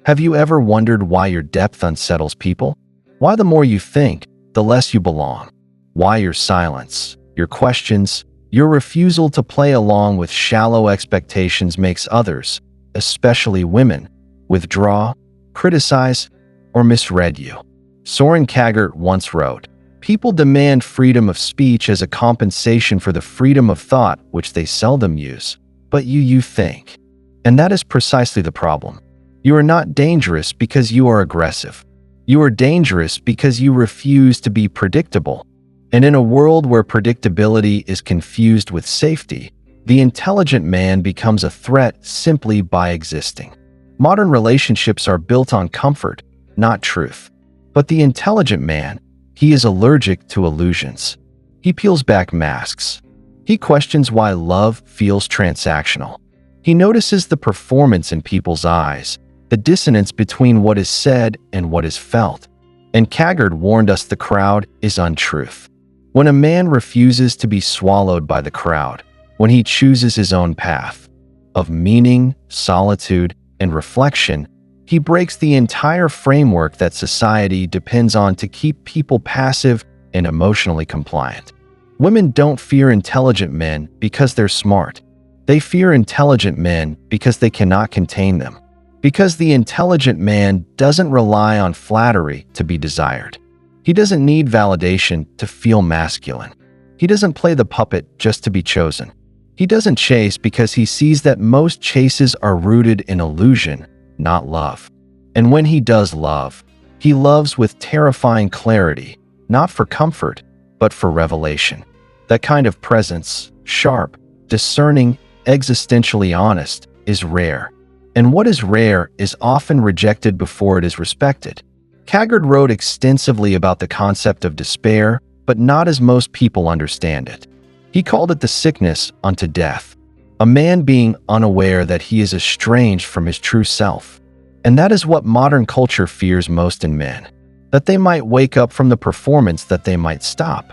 Have you ever wondered why your depth unsettles people? Why the more you think, the less you belong? Why your silence, your questions, your refusal to play along with shallow expectations makes others, especially women, withdraw, criticize, or misread you? Soren Kierkegaard once wrote, "People demand freedom of speech as a compensation for the freedom of thought which they seldom use, but you think." And that is precisely the problem. You are not dangerous because you are aggressive. You are dangerous because you refuse to be predictable. And in a world where predictability is confused with safety, the intelligent man becomes a threat simply by existing. Modern relationships are built on comfort, not truth. But the intelligent man, he is allergic to illusions. He peels back masks. He questions why love feels transactional. He notices the performance in people's eyes, the dissonance between what is said and what is felt. And Kierkegaard warned us the crowd is untruth. When a man refuses to be swallowed by the crowd, when he chooses his own path of meaning, solitude, and reflection, he breaks the entire framework that society depends on to keep people passive and emotionally compliant. Women don't fear intelligent men because they're smart. They fear intelligent men because they cannot contain them. Because the intelligent man doesn't rely on flattery to be desired. He doesn't need validation to feel masculine. He doesn't play the puppet just to be chosen. He doesn't chase because he sees that most chases are rooted in illusion, not love. And when he does love, he loves with terrifying clarity, not for comfort, but for revelation. That kind of presence, sharp, discerning, existentially honest, is rare. And what is rare is often rejected before it is respected. Kierkegaard wrote extensively about the concept of despair, but not as most people understand it. He called it the sickness unto death, a man being unaware that he is estranged from his true self. And that is what modern culture fears most in men, that they might wake up from the performance, that they might stop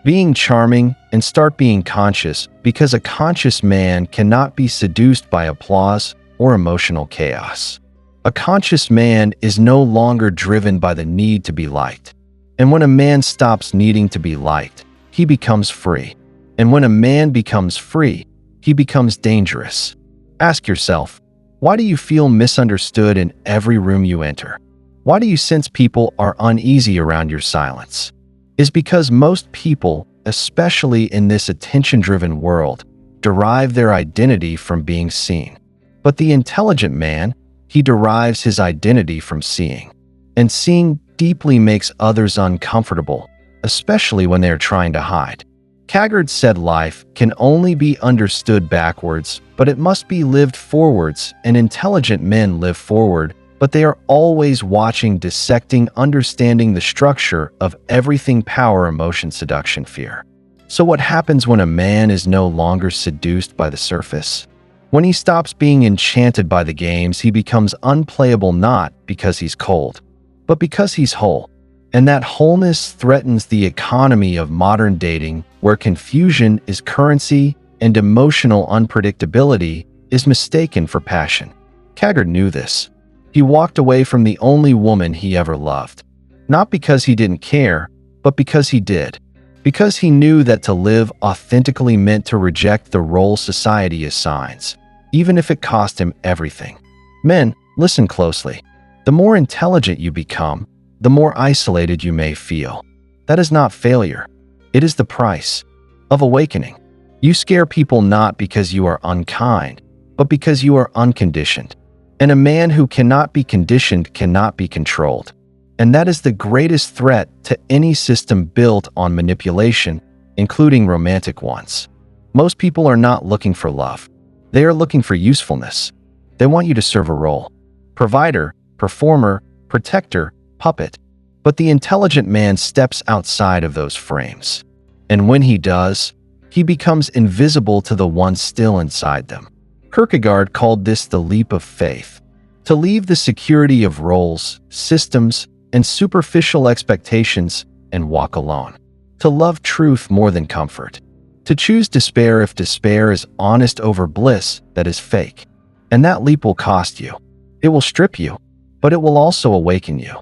being charming and start being conscious, because a conscious man cannot be seduced by applause or emotional chaos. A conscious man is no longer driven by the need to be liked. And when a man stops needing to be liked, he becomes free. And when a man becomes free, he becomes dangerous. Ask yourself, why do you feel misunderstood in every room you enter? Why do you sense people are uneasy around your silence? It's because most people, especially in this attention-driven world, derive their identity from being seen. But the intelligent man, he derives his identity from seeing. And seeing deeply makes others uncomfortable, especially when they are trying to hide. Kierkegaard said life can only be understood backwards, but it must be lived forwards, and intelligent men live forward, but they are always watching, dissecting, understanding the structure of everything: power, emotion, seduction, fear. So what happens when a man is no longer seduced by the surface? When he stops being enchanted by the games, he becomes unplayable, not because he's cold, but because he's whole. And that wholeness threatens the economy of modern dating, where confusion is currency and emotional unpredictability is mistaken for passion. Kierkegaard knew this. He walked away from the only woman he ever loved, not because he didn't care, but because he did. Because he knew that to live authentically meant to reject the role society assigns, even if it cost him everything. Men, listen closely. The more intelligent you become, the more isolated you may feel. That is not failure. It is the price of awakening. You scare people not because you are unkind, but because you are unconditioned. And a man who cannot be conditioned cannot be controlled. And that is the greatest threat to any system built on manipulation, including romantic ones. Most people are not looking for love. They are looking for usefulness. They want you to serve a role: provider, performer, protector, puppet. But the intelligent man steps outside of those frames. And when he does, he becomes invisible to the one still inside them. Kierkegaard called this the leap of faith. To leave the security of roles, systems, and superficial expectations and walk alone. To love truth more than comfort. To choose despair if despair is honest over bliss that is fake. And that leap will cost you. It will strip you. but it will also awaken you.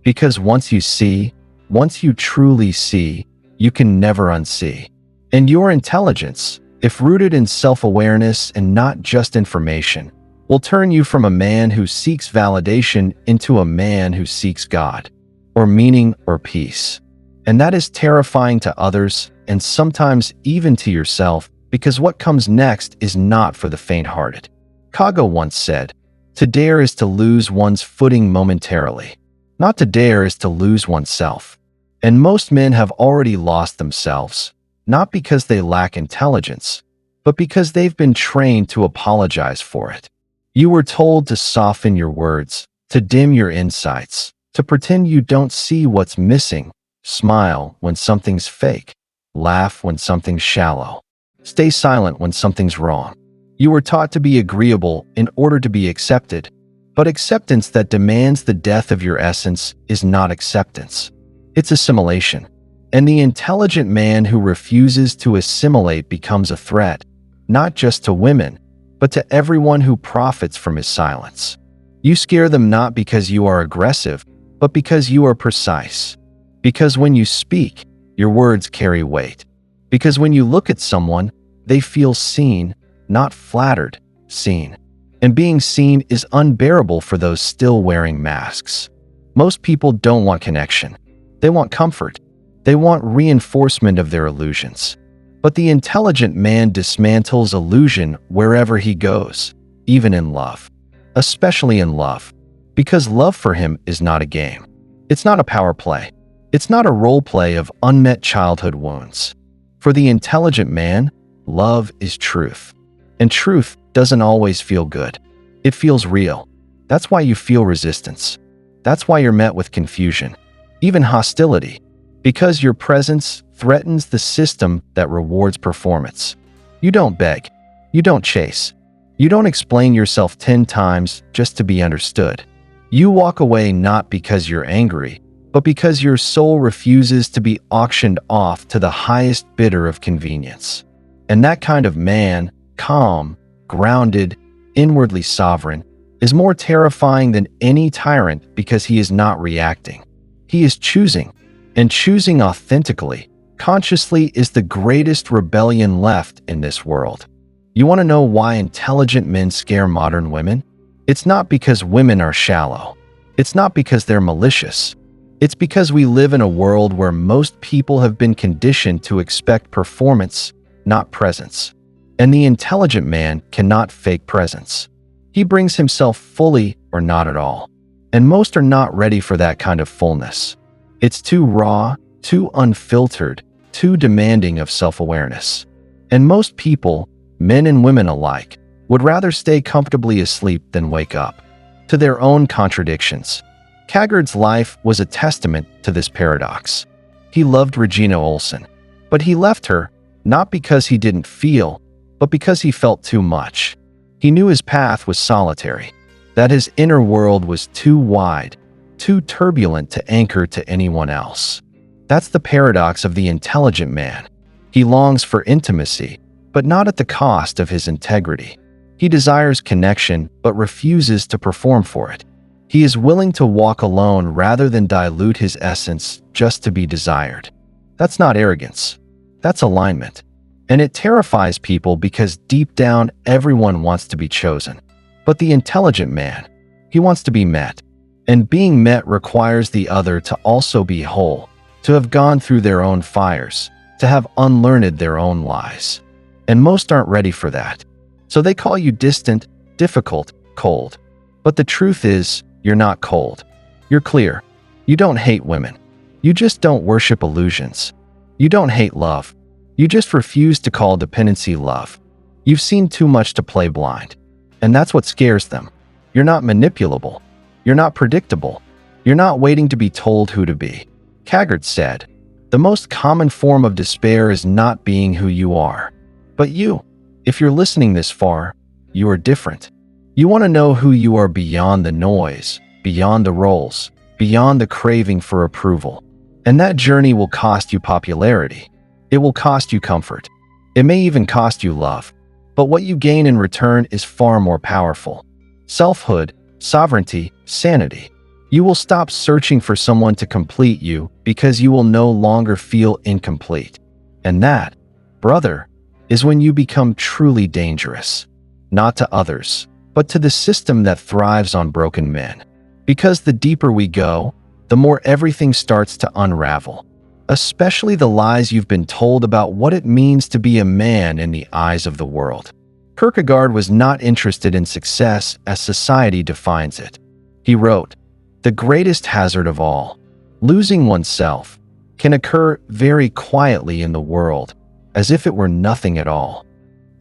Because once you truly see, you can never unsee. And your intelligence, if rooted in self-awareness and not just information, will turn you from a man who seeks validation into a man who seeks God, or meaning, or peace. And that is terrifying to others, and sometimes even to yourself, because what comes next is not for the faint-hearted. Kaga once said, "To dare is to lose one's footing momentarily. Not to dare is to lose oneself." And most men have already lost themselves, not because they lack intelligence, but because they've been trained to apologize for it. You were told to soften your words, to dim your insights, to pretend you don't see what's missing, smile when something's fake, laugh when something's shallow, stay silent when something's wrong. You were taught to be agreeable in order to be accepted, but acceptance that demands the death of your essence is not acceptance. It's assimilation. And the intelligent man who refuses to assimilate becomes a threat, not just to women, but to everyone who profits from his silence. You scare them not because you are aggressive, but because you are precise. Because when you speak, your words carry weight. Because when you look at someone, they feel seen, not flattered, seen. And being seen is unbearable for those still wearing masks. Most people don't want connection. They want comfort. They want reinforcement of their illusions. But the intelligent man dismantles illusion wherever he goes, even in love. Especially in love. Because love for him is not a game. It's not a power play. It's not a role play of unmet childhood wounds. For the intelligent man, love is truth. And truth doesn't always feel good. It feels real. That's why you feel resistance. That's why you're met with confusion, even hostility, because your presence threatens the system that rewards performance. You don't beg. You don't chase. You don't explain yourself 10 times just to be understood. You walk away not because you're angry, but because your soul refuses to be auctioned off to the highest bidder of convenience. And that kind of man, calm, grounded, inwardly sovereign, is more terrifying than any tyrant because he is not reacting. He is choosing, and choosing authentically, consciously is the greatest rebellion left in this world. You want to know why intelligent men scare modern women? It's not because women are shallow. It's not because they're malicious. It's because we live in a world where most people have been conditioned to expect performance, not presence. And the intelligent man cannot fake presence. He brings himself fully or not at all. And most are not ready for that kind of fullness. It's too raw, too unfiltered, too demanding of self-awareness. And most people, men and women alike, would rather stay comfortably asleep than wake up to their own contradictions. Kierkegaard's life was a testament to this paradox. He loved Regina Olsen, but he left her not because he didn't feel, but because he felt too much. He knew his path was solitary, that his inner world was too wide, too turbulent to anchor to anyone else. That's the paradox of the intelligent man. He longs for intimacy, but not at the cost of his integrity. He desires connection, but refuses to perform for it. He is willing to walk alone rather than dilute his essence just to be desired. That's not arrogance. That's alignment. And it terrifies people because deep down, everyone wants to be chosen. But the intelligent man, he wants to be met. And being met requires the other to also be whole, to have gone through their own fires, to have unlearned their own lies. And most aren't ready for that. So they call you distant, difficult, cold. But the truth is, you're not cold. You're clear. You don't hate women. You just don't worship illusions. You don't hate love. You just refuse to call dependency love. You've seen too much to play blind. And that's what scares them. You're not manipulable. You're not predictable. You're not waiting to be told who to be. Kierkegaard said, "The most common form of despair is not being who you are." But you, if you're listening this far, you are different. You want to know who you are beyond the noise, beyond the roles, beyond the craving for approval. And that journey will cost you popularity. It will cost you comfort. It may even cost you love. But what you gain in return is far more powerful. Selfhood, sovereignty, sanity. You will stop searching for someone to complete you because you will no longer feel incomplete. And that, brother, is when you become truly dangerous. Not to others, but to the system that thrives on broken men. Because the deeper we go, the more everything starts to unravel. Especially the lies you've been told about what it means to be a man in the eyes of the world. Kierkegaard was not interested in success as society defines it. He wrote, "The greatest hazard of all, losing oneself, can occur very quietly in the world, as if it were nothing at all."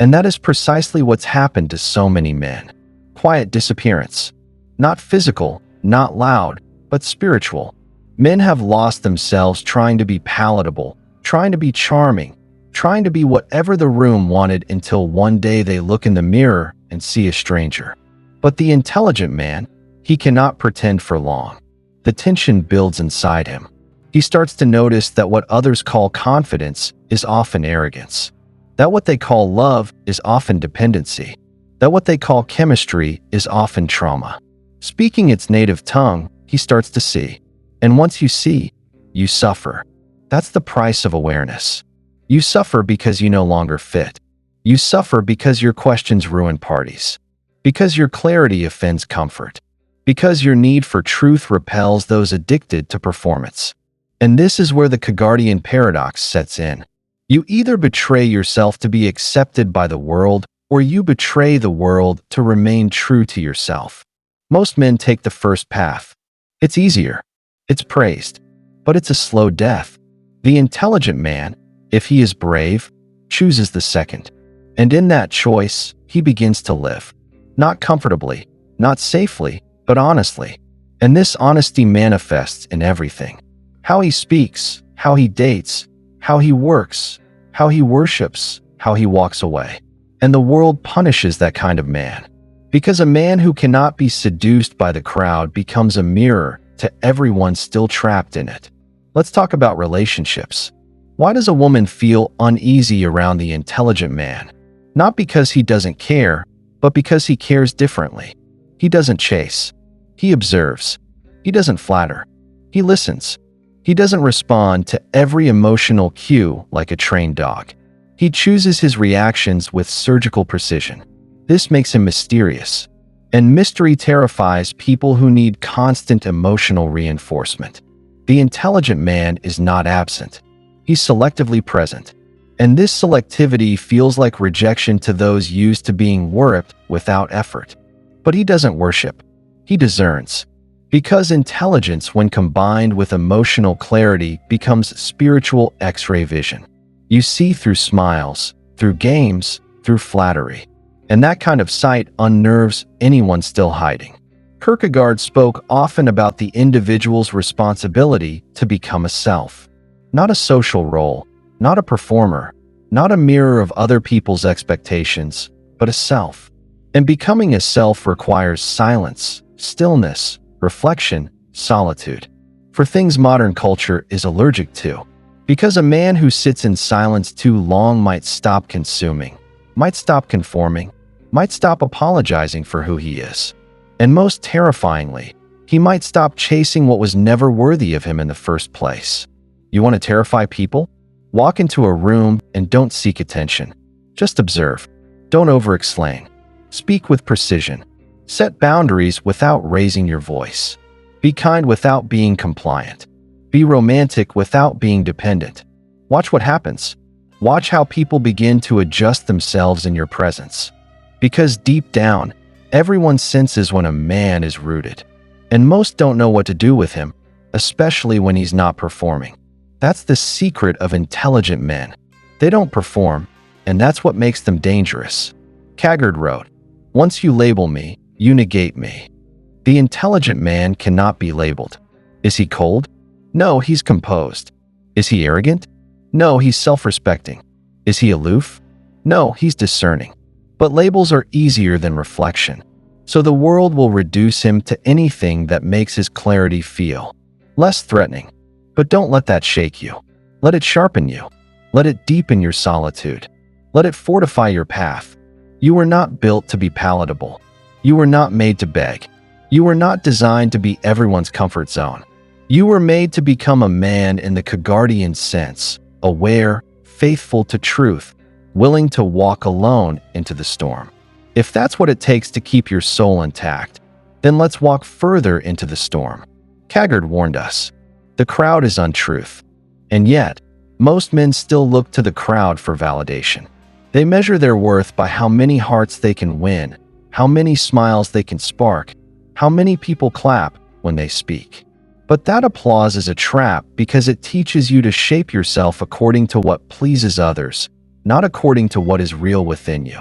And that is precisely what's happened to so many men. Quiet disappearance. Not physical, not loud, but spiritual. Men have lost themselves trying to be palatable, trying to be charming, trying to be whatever the room wanted until one day they look in the mirror and see a stranger. But the intelligent man, he cannot pretend for long. The tension builds inside him. He starts to notice that what others call confidence is often arrogance. That what they call love is often dependency. That what they call chemistry is often trauma. Speaking its native tongue, he starts to see. And once you see, you suffer. That's the price of awareness. You suffer because you no longer fit. You suffer because your questions ruin parties. Because your clarity offends comfort. Because your need for truth repels those addicted to performance. And this is where the Kagardian paradox sets in. You either betray yourself to be accepted by the world, or you betray the world to remain true to yourself. Most men take the first path. It's easier. It's praised. But it's a slow death. The intelligent man, if he is brave, chooses the second. And in that choice, he begins to live. Not comfortably, not safely, but honestly. And this honesty manifests in everything. How he speaks, how he dates, how he works, how he worships, how he walks away. And the world punishes that kind of man. Because a man who cannot be seduced by the crowd becomes a mirror to everyone still trapped in it. Let's talk about relationships. Why does a woman feel uneasy around the intelligent man? Not because he doesn't care, but because he cares differently. He doesn't chase. He observes. He doesn't flatter. He listens. He doesn't respond to every emotional cue like a trained dog. He chooses his reactions with surgical precision. This makes him mysterious. And mystery terrifies people who need constant emotional reinforcement. The intelligent man is not absent. He's selectively present. And this selectivity feels like rejection to those used to being worshipped without effort. But he doesn't worship. He discerns. Because intelligence, when combined with emotional clarity, becomes spiritual X-ray vision. You see through smiles, through games, through flattery. And that kind of sight unnerves anyone still hiding. Kierkegaard spoke often about the individual's responsibility to become a self. Not a social role, not a performer, not a mirror of other people's expectations, but a self. And becoming a self requires silence, stillness, reflection, solitude. For things modern culture is allergic to. Because a man who sits in silence too long might stop consuming, might stop conforming, might stop apologizing for who he is. And most terrifyingly, he might stop chasing what was never worthy of him in the first place. You want to terrify people? Walk into a room and don't seek attention. Just observe. Don't over-explain. Speak with precision. Set boundaries without raising your voice. Be kind without being compliant. Be romantic without being dependent. Watch what happens. Watch how people begin to adjust themselves in your presence. Because deep down, everyone senses when a man is rooted. And most don't know what to do with him, especially when he's not performing. That's the secret of intelligent men. They don't perform, and that's what makes them dangerous. Kierkegaard wrote, "Once you label me, you negate me." The intelligent man cannot be labeled. Is he cold? No, he's composed. Is he arrogant? No, he's self-respecting. Is he aloof? No, he's discerning. But labels are easier than reflection. So the world will reduce him to anything that makes his clarity feel less threatening. But don't let that shake you. Let it sharpen you. Let it deepen your solitude. Let it fortify your path. You were not built to be palatable. You were not made to beg. You were not designed to be everyone's comfort zone. You were made to become a man in the Kagardian sense, aware, faithful to truth, willing to walk alone into the storm. If that's what it takes to keep your soul intact, then let's walk further into the storm. Kierkegaard warned us, the crowd is untruth. And yet, most men still look to the crowd for validation. They measure their worth by how many hearts they can win, how many smiles they can spark, how many people clap when they speak. But that applause is a trap because it teaches you to shape yourself according to what pleases others, not according to what is real within you.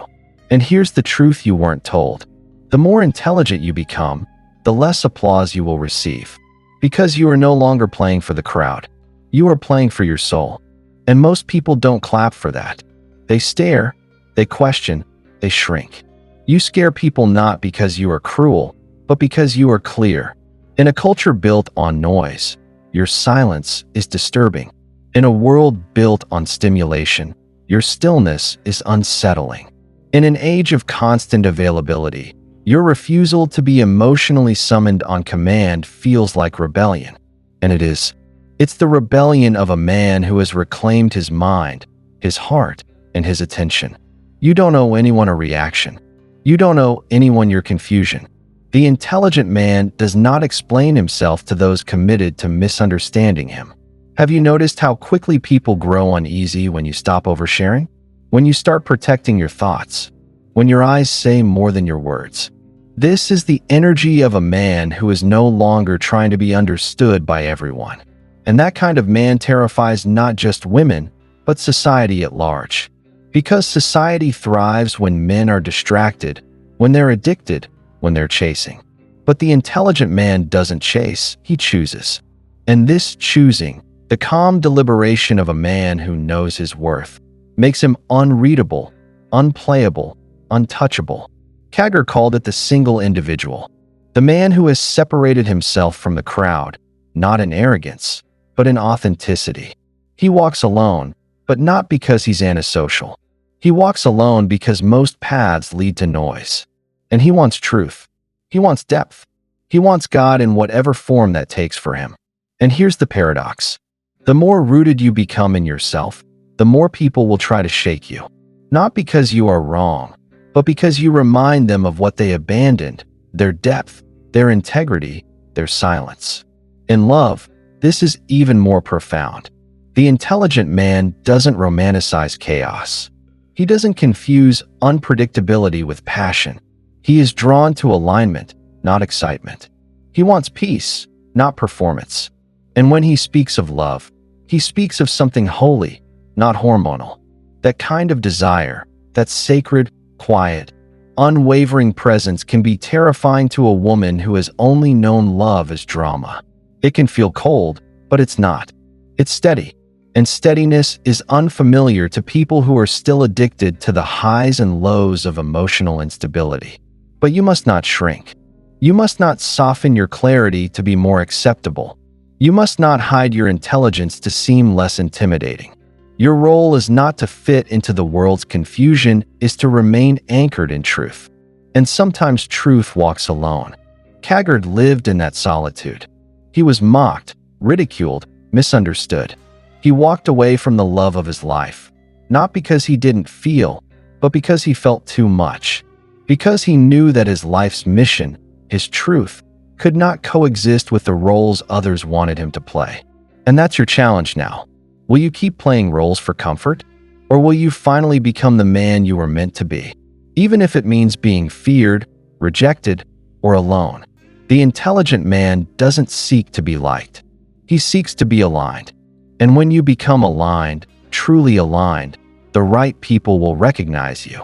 And here's the truth you weren't told. The more intelligent you become, the less applause you will receive. Because you are no longer playing for the crowd. You are playing for your soul. And most people don't clap for that. They stare, they question, they shrink. You scare people not because you are cruel, but because you are clear. In a culture built on noise, your silence is disturbing. In a world built on stimulation, your stillness is unsettling. In an age of constant availability, your refusal to be emotionally summoned on command feels like rebellion. And it is. It's the rebellion of a man who has reclaimed his mind, his heart, and his attention. You don't owe anyone a reaction. You don't owe anyone your confusion. The intelligent man does not explain himself to those committed to misunderstanding him. Have you noticed how quickly people grow uneasy when you stop oversharing? When you start protecting your thoughts? When your eyes say more than your words? This is the energy of a man who is no longer trying to be understood by everyone. And that kind of man terrifies not just women, but society at large. Because society thrives when men are distracted, when they're addicted, when they're chasing. But the intelligent man doesn't chase, he chooses. And this choosing, the calm deliberation of a man who knows his worth, makes him unreadable, unplayable, untouchable. Kierkegaard called it the single individual, the man who has separated himself from the crowd, not in arrogance, but in authenticity. He walks alone, but not because he's antisocial. He walks alone because most paths lead to noise. And he wants truth. He wants depth. He wants God in whatever form that takes for him. And here's the paradox. The more rooted you become in yourself, the more people will try to shake you. Not because you are wrong, but because you remind them of what they abandoned, their depth, their integrity, their silence. In love, this is even more profound. The intelligent man doesn't romanticize chaos. He doesn't confuse unpredictability with passion. He is drawn to alignment, not excitement. He wants peace, not performance. And when he speaks of love, he speaks of something holy, not hormonal. That kind of desire, that sacred, quiet, unwavering presence can be terrifying to a woman who has only known love as drama. It can feel cold, but it's not. It's steady. And steadiness is unfamiliar to people who are still addicted to the highs and lows of emotional instability. But you must not shrink. You must not soften your clarity to be more acceptable. You must not hide your intelligence to seem less intimidating. Your role is not to fit into the world's confusion, is to remain anchored in truth. And sometimes truth walks alone. Kierkegaard lived in that solitude. He was mocked, ridiculed, misunderstood. He walked away from the love of his life, not because he didn't feel, but because he felt too much. Because he knew that his life's mission, his truth, could not coexist with the roles others wanted him to play. And that's your challenge now. Will you keep playing roles for comfort? Or will you finally become the man you were meant to be? Even if it means being feared, rejected, or alone. The intelligent man doesn't seek to be liked. He seeks to be aligned. And when you become aligned, truly aligned, the right people will recognize you.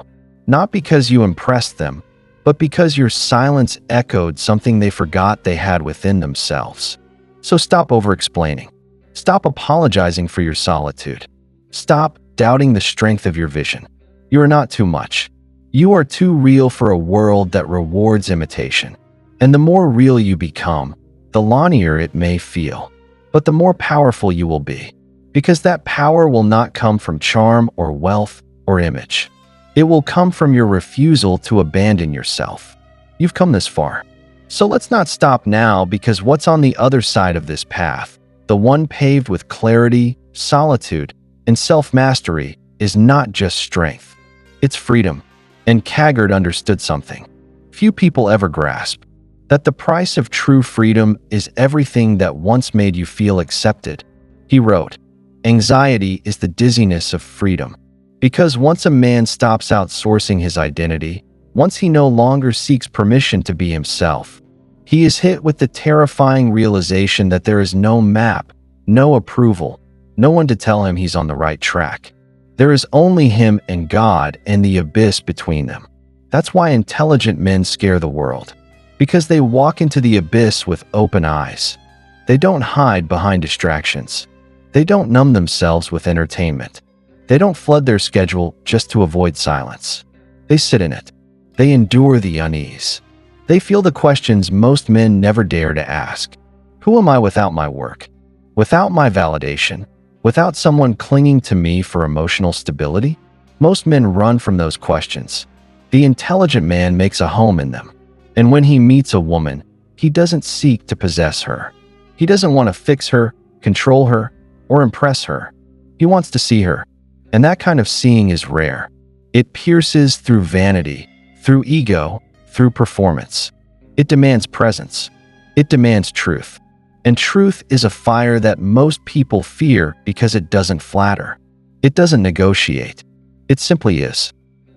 Not because you impressed them, but because your silence echoed something they forgot they had within themselves. So stop over-explaining. Stop apologizing for your solitude. Stop doubting the strength of your vision. You are not too much. You are too real for a world that rewards imitation. And the more real you become, the lonelier it may feel, but the more powerful you will be. Because that power will not come from charm or wealth or image. It will come from your refusal to abandon yourself. You've come this far. So let's not stop now, because what's on the other side of this path, the one paved with clarity, solitude, and self-mastery, is not just strength. It's freedom. And Kierkegaard understood something few people ever grasp, that the price of true freedom is everything that once made you feel accepted. He wrote, "Anxiety is the dizziness of freedom." Because once a man stops outsourcing his identity, once he no longer seeks permission to be himself, he is hit with the terrifying realization that there is no map, no approval, no one to tell him he's on the right track. There is only him and God and the abyss between them. That's why intelligent men scare the world, because they walk into the abyss with open eyes. They don't hide behind distractions. They don't numb themselves with entertainment. They don't flood their schedule just to avoid silence. They sit in it. They endure the unease. They feel the questions most men never dare to ask. Who am I without my work? Without my validation? Without someone clinging to me for emotional stability? Most men run from those questions. The intelligent man makes a home in them. And when he meets a woman, he doesn't seek to possess her. He doesn't want to fix her, control her, or impress her. He wants to see her. And that kind of seeing is rare. It pierces through vanity, through ego, through performance. It demands presence. It demands truth. And truth is a fire that most people fear because it doesn't flatter. It doesn't negotiate. It simply is.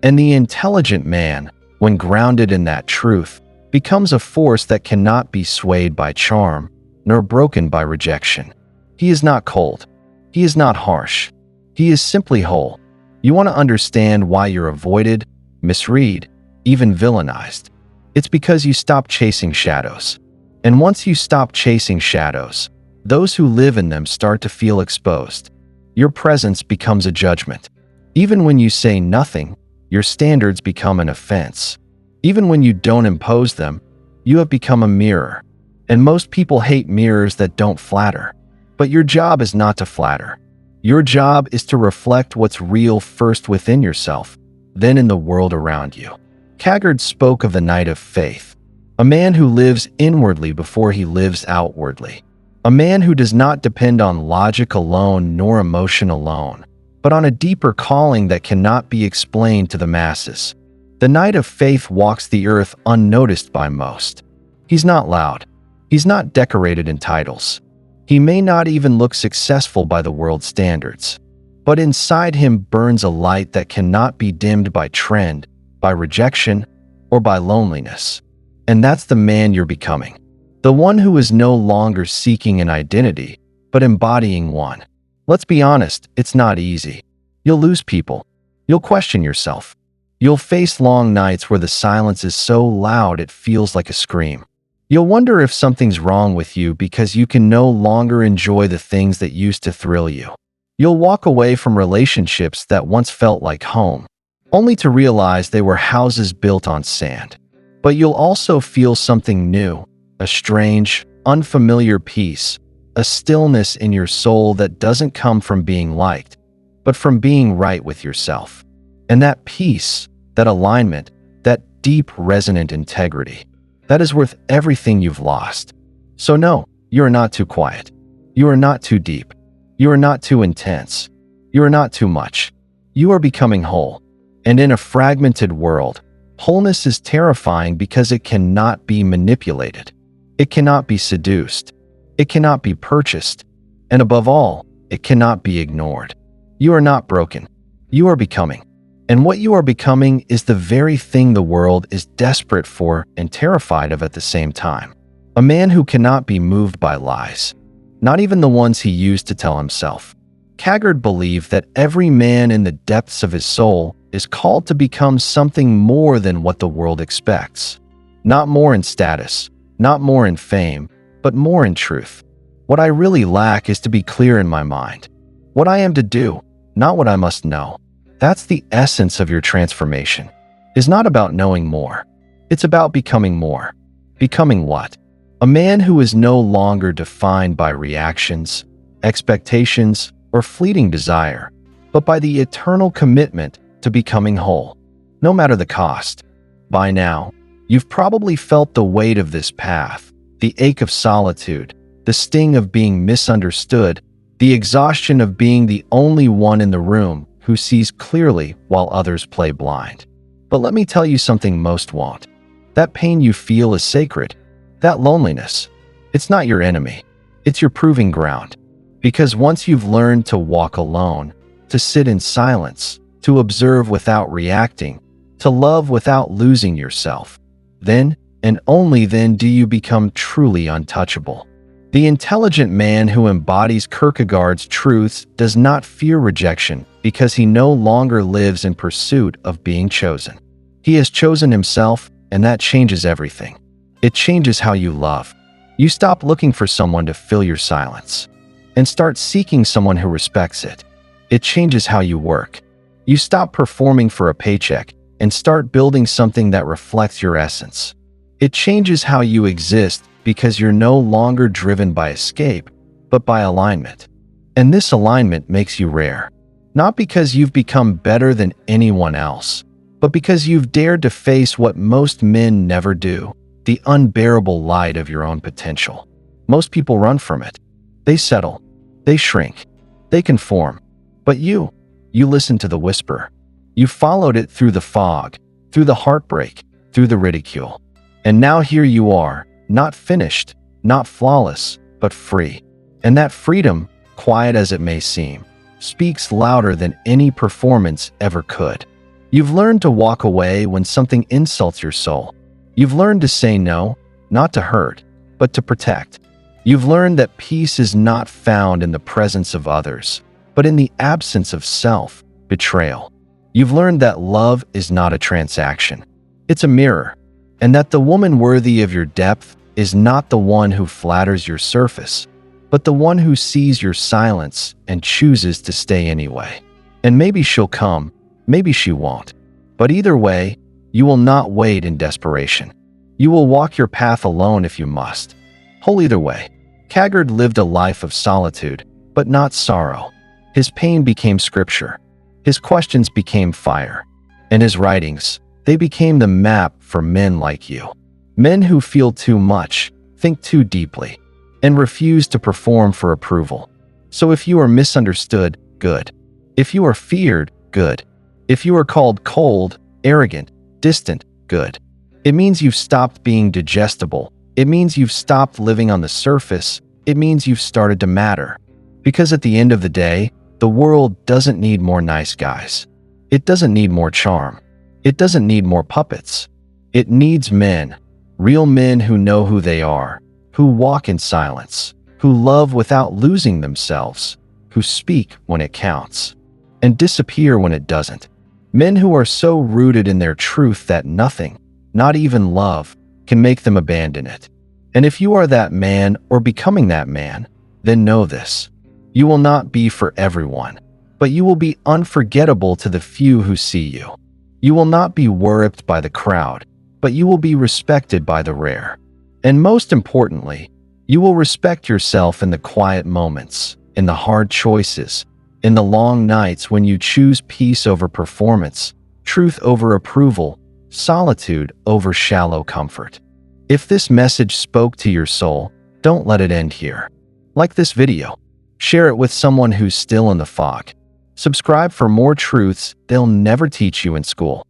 And the intelligent man, when grounded in that truth, becomes a force that cannot be swayed by charm, nor broken by rejection. He is not cold. He is not harsh. He is simply whole. You want to understand why you're avoided, misread, even villainized. It's because you stop chasing shadows. And once you stop chasing shadows, those who live in them start to feel exposed. Your presence becomes a judgment. Even when you say nothing, your standards become an offense. Even when you don't impose them, you have become a mirror. And most people hate mirrors that don't flatter. But your job is not to flatter. Your job is to reflect what's real first within yourself, then in the world around you. Kierkegaard spoke of the knight of faith, a man who lives inwardly before he lives outwardly, a man who does not depend on logic alone nor emotion alone, but on a deeper calling that cannot be explained to the masses. The knight of faith walks the earth unnoticed by most. He's not loud. He's not decorated in titles. He may not even look successful by the world's standards, but inside him burns a light that cannot be dimmed by trend, by rejection, or by loneliness. And that's the man you're becoming. The one who is no longer seeking an identity, but embodying one. Let's be honest, it's not easy. You'll lose people. You'll question yourself. You'll face long nights where the silence is so loud it feels like a scream. You'll wonder if something's wrong with you because you can no longer enjoy the things that used to thrill you. You'll walk away from relationships that once felt like home, only to realize they were houses built on sand. But you'll also feel something new, a strange, unfamiliar peace, a stillness in your soul that doesn't come from being liked, but from being right with yourself. And that peace, that alignment, that deep resonant integrity, that is worth everything you've lost. So no, you are not too quiet. You are not too deep. You are not too intense. You are not too much. You are becoming whole. And in a fragmented world, wholeness is terrifying because it cannot be manipulated. It cannot be seduced. It cannot be purchased. And above all, it cannot be ignored. You are not broken. You are becoming. And what you are becoming is the very thing the world is desperate for and terrified of at the same time. A man who cannot be moved by lies, not even the ones he used to tell himself. Kierkegaard believed that every man in the depths of his soul is called to become something more than what the world expects. Not more in status, not more in fame, but more in truth. What I really lack is to be clear in my mind. What I am to do, not what I must know. That's the essence of your transformation. It's not about knowing more. It's about becoming more. Becoming what? A man who is no longer defined by reactions, expectations, or fleeting desire, but by the eternal commitment to becoming whole, no matter the cost. By now, You've probably felt the weight of this path, the ache of solitude, the sting of being misunderstood, the exhaustion of being the only one in the room who sees clearly while others play blind. But let me tell you something most won't. That pain you feel is sacred. That loneliness, it's not your enemy. It's your proving ground. Because once you've learned to walk alone, to sit in silence, to observe without reacting, to love without losing yourself, then, and only then, do you become truly untouchable. The intelligent man who embodies Kierkegaard's truths does not fear rejection because he no longer lives in pursuit of being chosen. He has chosen himself, and that changes everything. It changes how you love. You stop looking for someone to fill your silence and start seeking someone who respects it. It changes how you work. You stop performing for a paycheck and start building something that reflects your essence. It changes how you exist because you're no longer driven by escape, but by alignment. And this alignment makes you rare. Not because you've become better than anyone else, but because you've dared to face what most men never do, the unbearable light of your own potential. Most people run from it. They settle. They shrink. They conform. But you listen to the whisper. You followed it through the fog, through the heartbreak, through the ridicule. And now here you are, not finished, not flawless, but free. And that freedom, quiet as it may seem, speaks louder than any performance ever could. You've learned to walk away when something insults your soul. You've learned to say no, not to hurt, but to protect. You've learned that peace is not found in the presence of others, but in the absence of self-betrayal. You've learned that love is not a transaction. It's a mirror, and that the woman worthy of your depth is not the one who flatters your surface, but the one who sees your silence and chooses to stay anyway. And maybe she'll come, maybe she won't. But either way, you will not wait in desperation. You will walk your path alone if you must. Whole either way. Kierkegaard lived a life of solitude, but not sorrow. His pain became scripture. His questions became fire. And his writings, they became the map for men like you. Men who feel too much, think too deeply, and refuse to perform for approval. So if you are misunderstood, good. If you are feared, good. If you are called cold, arrogant, distant, good. It means you've stopped being digestible. It means you've stopped living on the surface. It means you've started to matter. Because at the end of the day, the world doesn't need more nice guys. It doesn't need more charm. It doesn't need more puppets. It needs men, real men who know who they are, who walk in silence, who love without losing themselves, who speak when it counts, and disappear when it doesn't. Men who are so rooted in their truth that nothing, not even love, can make them abandon it. And if you are that man or becoming that man, then know this. You will not be for everyone, but you will be unforgettable to the few who see you. You will not be worshipped by the crowd, but you will be respected by the rare. And most importantly, you will respect yourself in the quiet moments, in the hard choices, in the long nights when you choose peace over performance, truth over approval, solitude over shallow comfort. If this message spoke to your soul, don't let it end here. Like this video. Share it with someone who's still in the fog. Subscribe for more truths they'll never teach you in school.